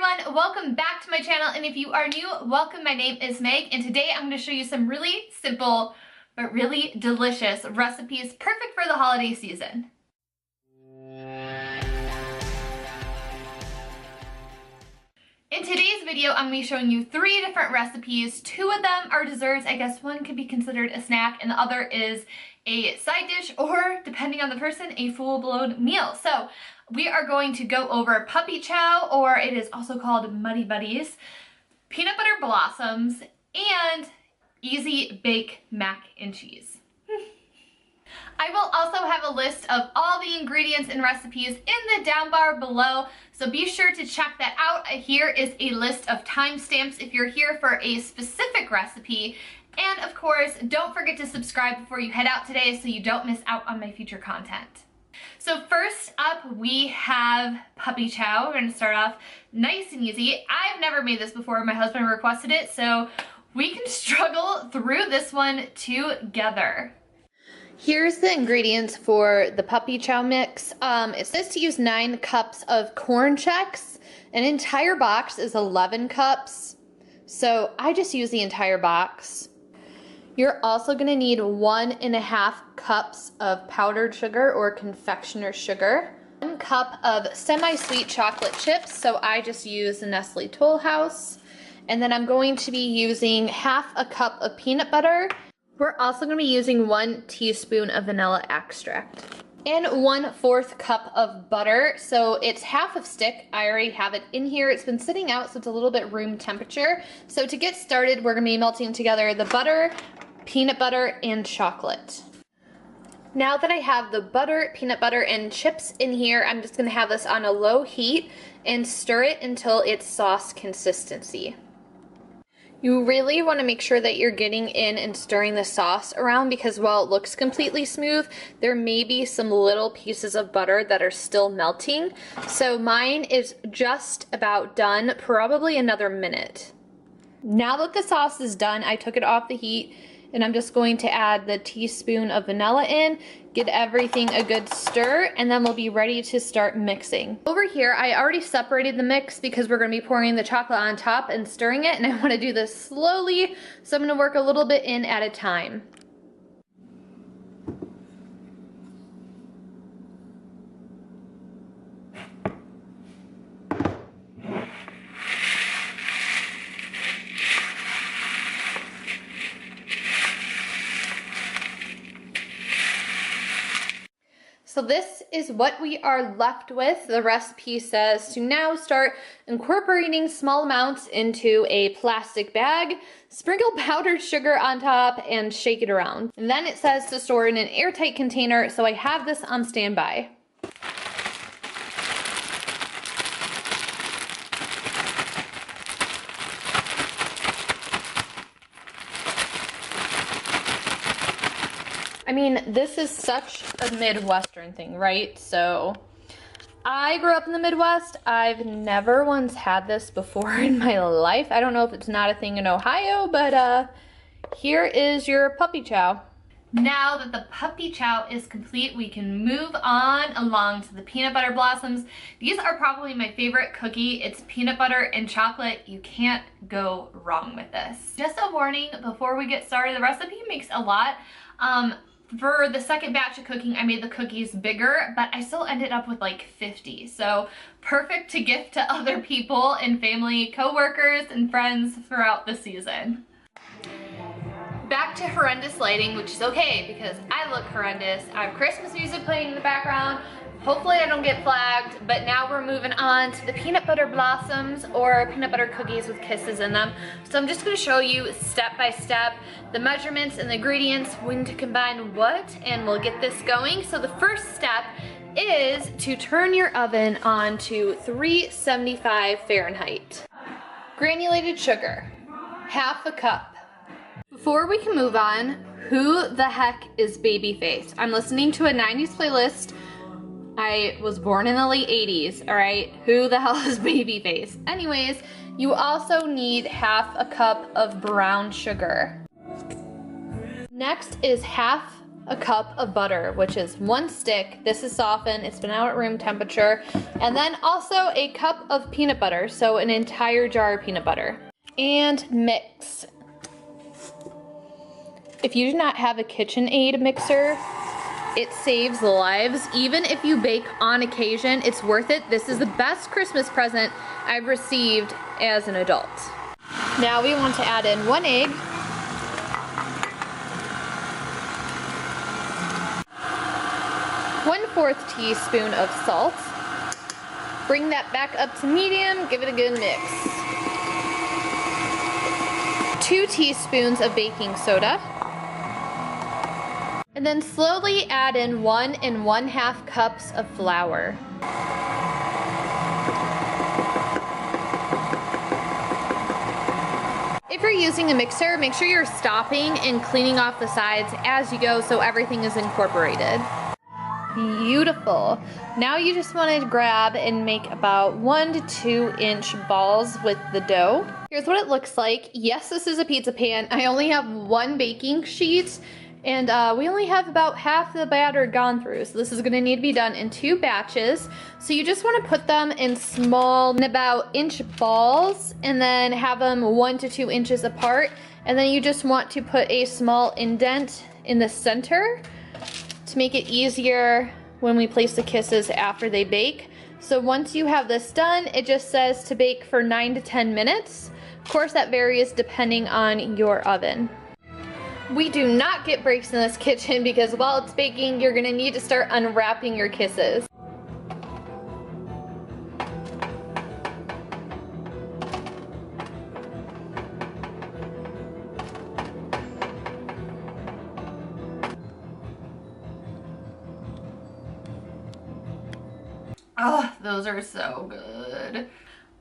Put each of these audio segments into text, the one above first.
everyone, welcome back to my channel, and if you are new, welcome. My name is Meg, and today I'm going to show you some really simple but really delicious recipes perfect for the holiday season. In today's video, I'm going to be showing you 3 different recipes. 2 of them are desserts. I guess one could be considered a snack, and the other is a side dish, or depending on the person, a full-blown meal. So we are going to go over Puppy Chow, or it is also called Muddy Buddies, peanut butter blossoms, and easy bake mac and cheese. I will also have a list of all the ingredients and recipes in the down bar below, so be sure to check that out. Here is a list of timestamps if you're here for a specific recipe. And of course, don't forget to subscribe before you head out today so you don't miss out on my future content. So first up, we have Puppy Chow. We're going to start off nice and easy. I've never made this before. My husband requested it, so we can struggle through this one together. Here's the ingredients for the Puppy Chow mix. It says to use 9 cups of Corn Chex. An entire box is 11 cups, so I just use the entire box. You're also going to need 1.5 cups of powdered sugar or confectioner sugar, 1 cup of semi-sweet chocolate chips, so I just use the Nestle Toll House, and then I'm going to be using 1/2 cup of peanut butter. We're also going to be using 1 teaspoon of vanilla extract and 1/4 cup of butter. So it's half of stick. I already have it in here. It's been sitting out, so it's a little bit room temperature. So to get started, we're going to be melting together the butter, peanut butter, and chocolate. Now that I have the butter, peanut butter, and chips in here, I'm just going to have this on a low heat and stir it until it's sauce consistency. You really want to make sure that you're getting in and stirring the sauce around, because while it looks completely smooth, there may be some little pieces of butter that are still melting. So mine is just about done, probably another minute. Now that the sauce is done, I took it off the heat, and I'm just going to add the teaspoon of vanilla in, get everything a good stir, and then we'll be ready to start mixing. Over here, I already separated the mix because we're going to be pouring the chocolate on top and stirring it, and I want to do this slowly, so I'm going to work a little bit in at a time. So this is what we are left with. The recipe says to now start incorporating small amounts into a plastic bag, sprinkle powdered sugar on top, and shake it around. And then it says to store in an airtight container, so I have this on standby. I mean, this is such a Midwestern thing, right? So I grew up in the Midwest. I've never once had this before in my life. I don't know if it's not a thing in Ohio, but here is your Puppy Chow. Now that the Puppy Chow is complete, we can move on along to the peanut butter blossoms. These are probably my favorite cookie. It's peanut butter and chocolate. You can't go wrong with this. Just a warning before we get started, the recipe makes a lot. For the second batch of cooking, I made the cookies bigger, but I still ended up with like 50. So perfect to gift to other people and family, coworkers, and friends throughout the season. Back to horrendous lighting, which is okay because I look horrendous. I have Christmas music playing in the background. Hopefully I don't get flagged, but now we're moving on to the peanut butter blossoms, or peanut butter cookies with kisses in them. So I'm just going to show you step by step the measurements and the ingredients, when to combine what, and we'll get this going. So the first step is to turn your oven on to 375 Fahrenheit. Granulated sugar, 1/2 cup. Before we can move on, who the heck is Babyface? I'm listening to a 90s playlist. I was born in the late 80s, all right? Who the hell is Babyface? Anyways, you also need 1/2 cup of brown sugar. Next is 1/2 a cup of butter, which is 1 stick. This is softened, it's been out at room temperature. And then also a cup of peanut butter, so an entire jar of peanut butter. And mix. If you do not have a KitchenAid mixer, it saves lives. Even if you bake on occasion, it's worth it. This is the best Christmas present I've received as an adult. Now we want to add in 1 egg. 1/4 teaspoon of salt. Bring that back up to medium, give it a good mix. 2 teaspoons of baking soda. And then slowly add in 1 1/2 cups of flour. If you're using a mixer, make sure you're stopping and cleaning off the sides as you go so everything is incorporated. Beautiful. Now you just want to grab and make about 1 to 2 inch balls with the dough. Here's what it looks like. Yes, this is a pizza pan. I only have 1 baking sheet, and we only have about half the batter gone through, so this is going to need to be done in 2 batches. So you just want to put them in small, about inch balls, and then have them 1 to 2 inches apart, and then you just want to put a small indent in the center to make it easier when we place the kisses after they bake. So once you have this done, it just says to bake for 9 to 10 minutes. Of course, that varies depending on your oven. We do not get breaks in this kitchen because while it's baking, you're gonna need to start unwrapping your kisses. Oh, those are so good.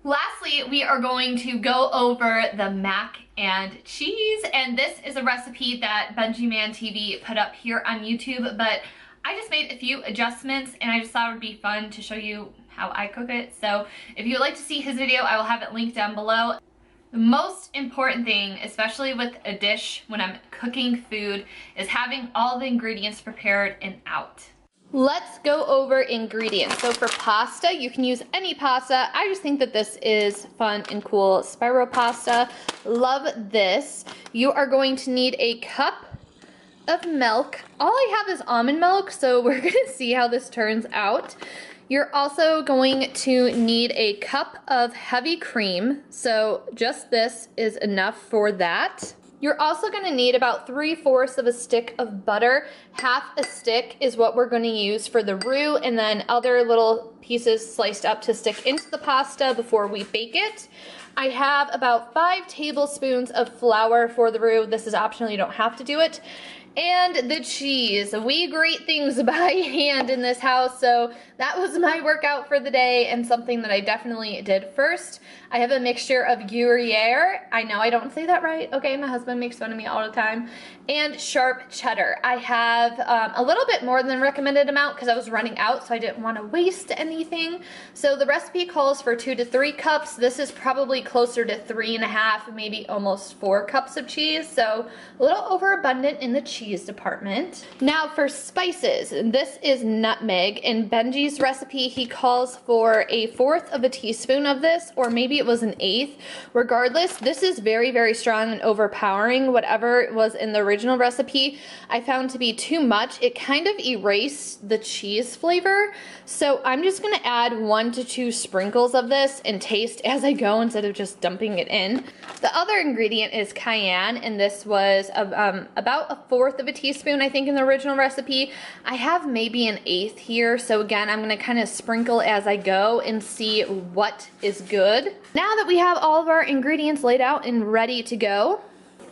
Lastly, we are going to go over the mac and cheese, and this is a recipe that Benji Man TV put up here on YouTube, but I just made a few adjustments and I just thought it would be fun to show you how I cook it. So if you would like to see his video, I will have it linked down below. The most important thing, especially with a dish when I'm cooking food, is having all the ingredients prepared and out. Let's go over ingredients. So for pasta, you can use any pasta. I just think that this is fun and cool. Spiral pasta, love this. You are going to need a cup of milk. All I have is almond milk, so we're gonna see how this turns out. You're also going to need a cup of heavy cream. So just this is enough for that. You're also going to need about 3/4 of a stick of butter. Half a stick is what we're going to use for the roux, and then other little pieces sliced up to stick into the pasta before we bake it. I have about 5 tablespoons of flour for the roux. This is optional, you don't have to do it. And the cheese. We grate things by hand in this house, so that was my workout for the day and something that I definitely did first. I have a mixture of Gruyere. I know I don't say that right. Okay, my husband makes fun of me all the time. And sharp cheddar. I have a little bit more than the recommended amount because I was running out, so I didn't want to waste anything. So the recipe calls for 2 to 3 cups. This is probably closer to 3.5, maybe almost 4 cups of cheese. So a little overabundant in the cheese department. Now for spices, this is nutmeg. In Benji's recipe, he calls for 1/4 of a teaspoon of this, or maybe it was 1/8. Regardless, this is very, very strong and overpowering. Whatever was in the original recipe, I found to be too much. It kind of erased the cheese flavor. So I'm just gonna add 1 to 2 sprinkles of this and taste as I go instead of just dumping it in. The other ingredient is cayenne, and this was about 1/4 of a teaspoon, I think, in the original recipe. I have maybe 1/8 here, so again, I'm gonna kind of sprinkle as I go and see what is good. Now that we have all of our ingredients laid out and ready to go,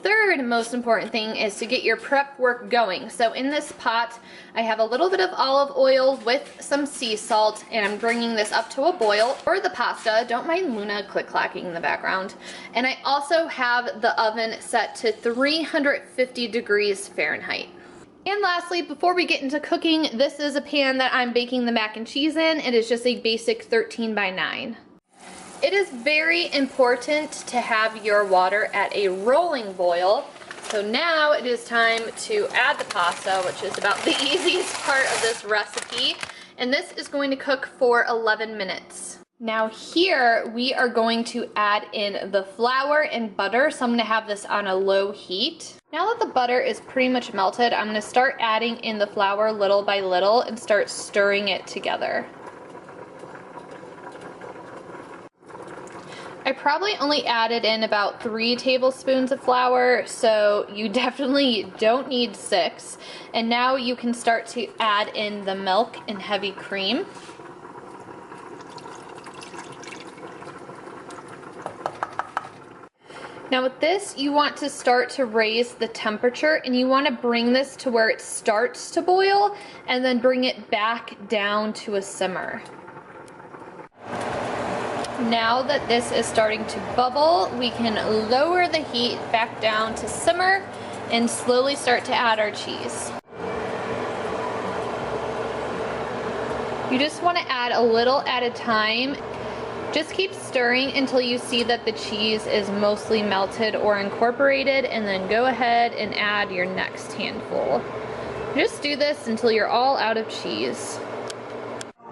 third most important thing is to get your prep work going. So in this pot, I have a little bit of olive oil with some sea salt, and I'm bringing this up to a boil for the pasta. Don't mind Luna click-clacking in the background. And I also have the oven set to 350 degrees Fahrenheit. And lastly, before we get into cooking, this is a pan that I'm baking the mac and cheese in. It is just a basic 13 by 9. It is very important to have your water at a rolling boil. So now it is time to add the pasta, which is about the easiest part of this recipe. And this is going to cook for 11 minutes. Now here we are going to add in the flour and butter. So I'm gonna have this on a low heat. Now that the butter is pretty much melted, I'm gonna start adding in the flour little by little and start stirring it together. I probably only added in about 3 tablespoons of flour, so you definitely don't need 6. And now you can start to add in the milk and heavy cream. Now with this, you want to start to raise the temperature, and you want to bring this to where it starts to boil and then bring it back down to a simmer. Now that this is starting to bubble, we can lower the heat back down to simmer and slowly start to add our cheese. You just want to add a little at a time. Just keep stirring until you see that the cheese is mostly melted or incorporated, and then go ahead and add your next handful. Just do this until you're all out of cheese.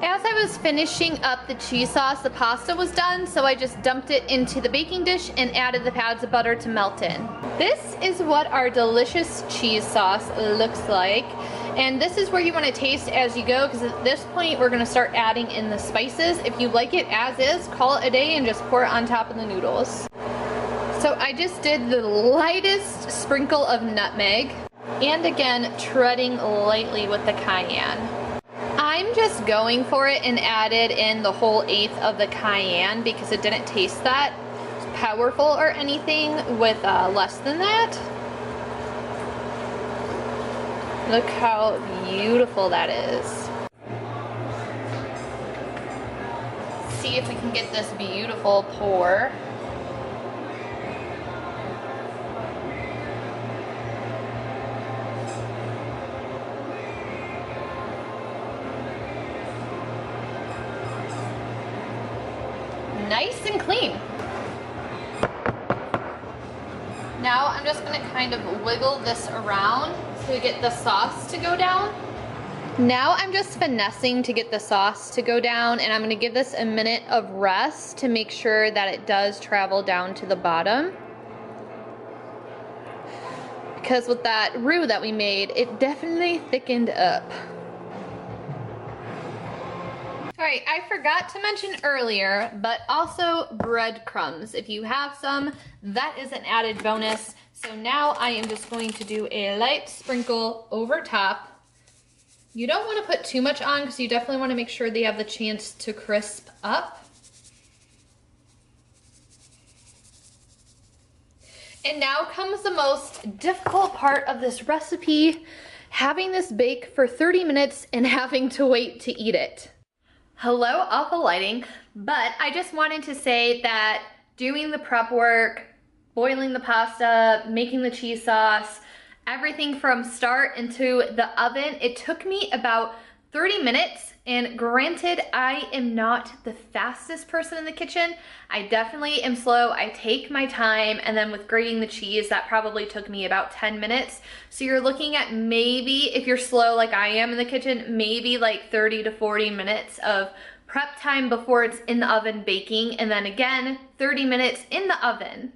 As I was finishing up the cheese sauce, the pasta was done, so I just dumped it into the baking dish and added the pads of butter to melt in. This is what our delicious cheese sauce looks like. And this is where you want to taste as you go, because at this point we're going to start adding in the spices. If you like it as is, call it a day and just pour it on top of the noodles. So I just did the lightest sprinkle of nutmeg, and again treading lightly with the cayenne. I'm just going for it and added in the whole 1/8 of the cayenne because it didn't taste that powerful or anything with less than that. Look how beautiful that is. See if we can get this beautiful pour. Nice and clean. Now I'm just going to kind of wiggle this around to get the sauce to go down. Now I'm just finessing to get the sauce to go down, and I'm going to give this a minute of rest to make sure that it does travel down to the bottom. Because with that roux that we made, it definitely thickened up. Alright, I forgot to mention earlier, but also breadcrumbs. If you have some, that is an added bonus. So now I am just going to do a light sprinkle over top. You don't want to put too much on because you definitely want to make sure they have the chance to crisp up. And now comes the most difficult part of this recipe, having this bake for 30 minutes and having to wait to eat it. Hello, awful lighting, but I just wanted to say that doing the prep work, boiling the pasta, making the cheese sauce, everything from start into the oven, it took me about 30 minutes. And granted, I am not the fastest person in the kitchen. I definitely am slow. I take my time, and then with grating the cheese, that probably took me about 10 minutes. So you're looking at maybe, if you're slow like I am in the kitchen, maybe like 30 to 40 minutes of prep time before it's in the oven baking, and then again, 30 minutes in the oven.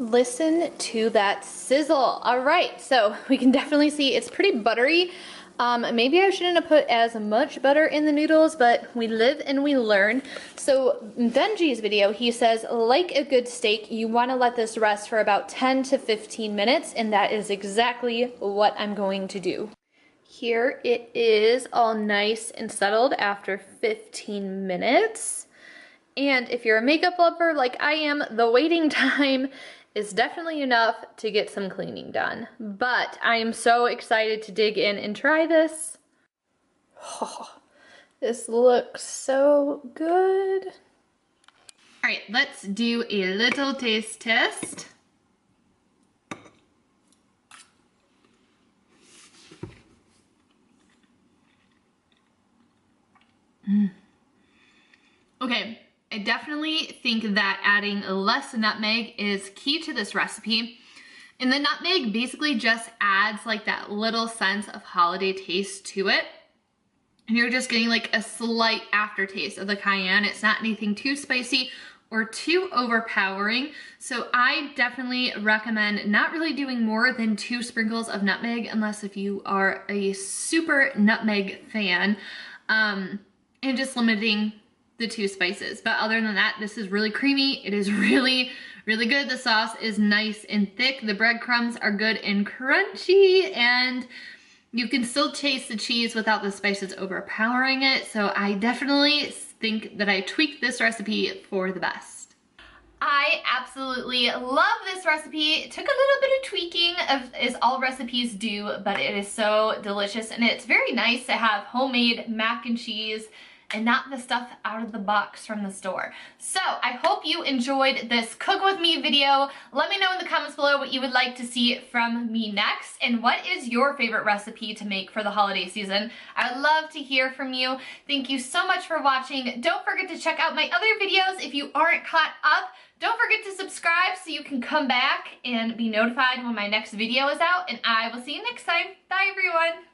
Listen to that sizzle. All right, so we can definitely see it's pretty buttery. Maybe I shouldn't have put as much butter in the noodles, but we live and we learn. So Benji's video, he says, like a good steak, you want to let this rest for about 10 to 15 minutes, and that is exactly what I'm going to do. Here it is, all nice and settled after 15 minutes. And if you're a makeup lover like I am, the waiting time is definitely enough to get some cleaning done. But I am so excited to dig in and try this. Oh, this looks so good. All right, let's do a little taste test. I definitely think that adding less nutmeg is key to this recipe. And the nutmeg basically just adds like that little sense of holiday taste to it. And you're just getting like a slight aftertaste of the cayenne. It's not anything too spicy or too overpowering. So I definitely recommend not really doing more than 2 sprinkles of nutmeg unless if you are a super nutmeg fan, and just limiting the 2 spices. But other than that, this is really creamy. It is really, really good. The sauce is nice and thick. The breadcrumbs are good and crunchy, and you can still taste the cheese without the spices overpowering it. So I definitely think that I tweaked this recipe for the best. I absolutely love this recipe. It took a little bit of tweaking, as all recipes do, but it is so delicious, and it's very nice to have homemade mac and cheese and not the stuff out of the box from the store. So I hope you enjoyed this cook with me video. Let me know in the comments below what you would like to see from me next, and what is your favorite recipe to make for the holiday season. I would love to hear from you. Thank you so much for watching. Don't forget to check out my other videos if you aren't caught up. Don't forget to subscribe so you can come back and be notified when my next video is out, and I will see you next time. Bye everyone.